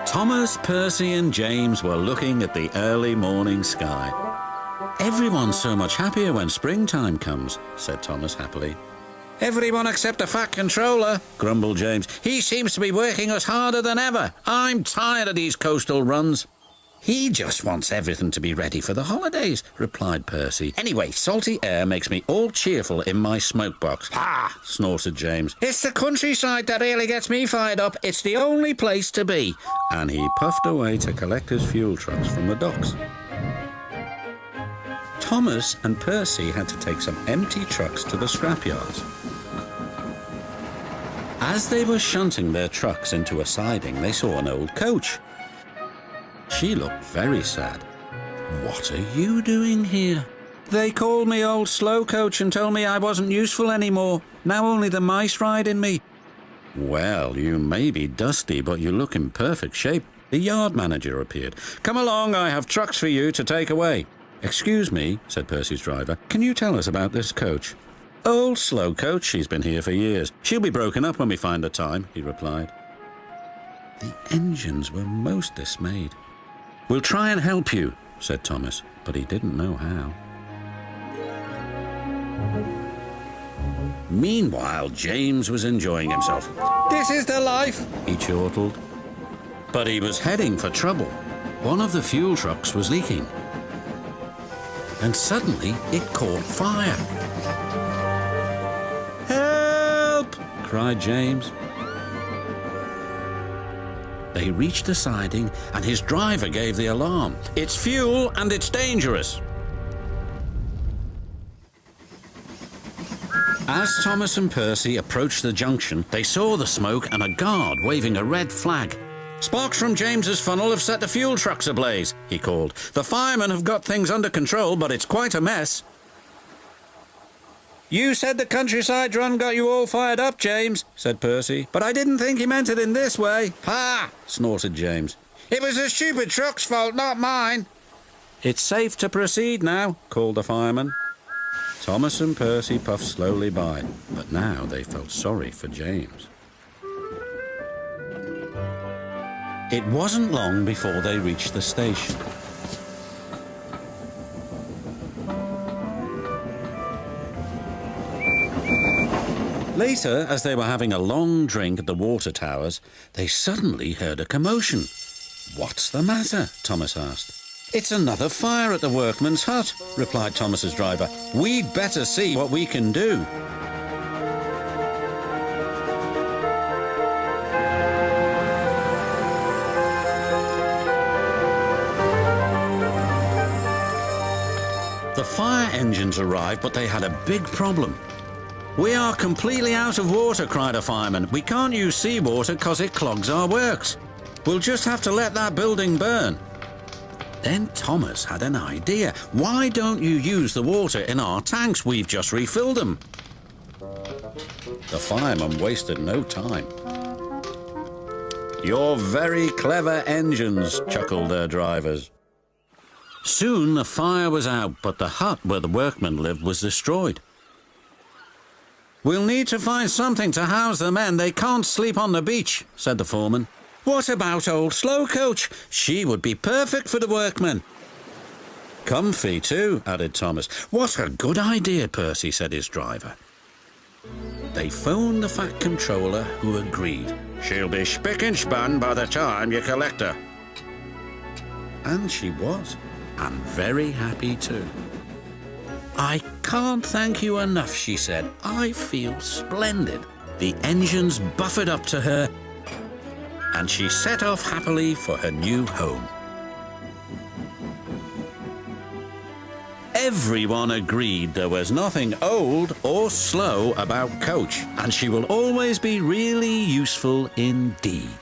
Thomas, Percy and James were looking at the early morning sky. "Everyone's so much happier when springtime comes," said Thomas happily. "Everyone except the fat controller," grumbled James. "He seems to be working us harder than ever. I'm tired of these coastal runs." "He just wants everything to be ready for the holidays," replied Percy. "Anyway, salty air makes me all cheerful in my smoke box." "Ha!" snorted James. "It's the countryside that really gets me fired up. It's the only place to be." And he puffed away to collect his fuel trucks from the docks. Thomas and Percy had to take some empty trucks to the scrapyards. As they were shunting their trucks into a siding, they saw an old coach. She looked very sad. "What are you doing here?" "They called me old slow coach and told me I wasn't useful anymore. Now only the mice ride in me." "Well, you may be dusty, but you look in perfect shape." The yard manager appeared. "Come along, I have trucks for you to take away." "Excuse me," said Percy's driver. "Can you tell us about this coach?" "Old slow coach, she's been here for years. She'll be broken up when we find the time," he replied. The engines were most dismayed. "We'll try and help you," said Thomas, but he didn't know how. Meanwhile, James was enjoying himself. "This is the life," he chortled. But he was heading for trouble. One of the fuel trucks was leaking. And suddenly it caught fire. "Help!" cried James. They reached the siding and his driver gave the alarm. "It's fuel and it's dangerous." As Thomas and Percy approached the junction, they saw the smoke and a guard waving a red flag. "Sparks from James's funnel have set the fuel trucks ablaze," he called. "The firemen have got things under control, but it's quite a mess." "You said the countryside run got you all fired up, James," said Percy. "But I didn't think he meant it in this way." "Ha!" snorted James. "It was the stupid truck's fault, not mine." "It's safe to proceed now," called the fireman. Thomas and Percy puffed slowly by, but now they felt sorry for James. It wasn't long before they reached the station. Later, as they were having a long drink at the water towers, they suddenly heard a commotion. "What's the matter?" Thomas asked. "It's another fire at the workman's hut," replied Thomas's driver. "We'd better see what we can do." The fire engines arrived, but they had a big problem. "We are completely out of water," cried a fireman. "We can't use seawater because it clogs our works. We'll just have to let that building burn." Then Thomas had an idea. "Why don't you use the water in our tanks? We've just refilled them." The fireman wasted no time. "You're very clever engines," chuckled their drivers. Soon the fire was out, but the hut where the workmen lived was destroyed. "We'll need to find something to house the men. They can't sleep on the beach," said the foreman. "What about old slow coach? She would be perfect for the workmen." "Comfy too," added Thomas. "What a good idea, Percy," said his driver. They phoned the fat controller, who agreed. "She'll be spick and span by the time you collect her." And she was, and very happy too. "I can't thank you enough," she said. "I feel splendid." The engines buffered up to her, and she set off happily for her new home. Everyone agreed there was nothing old or slow about Coach, and she will always be really useful indeed.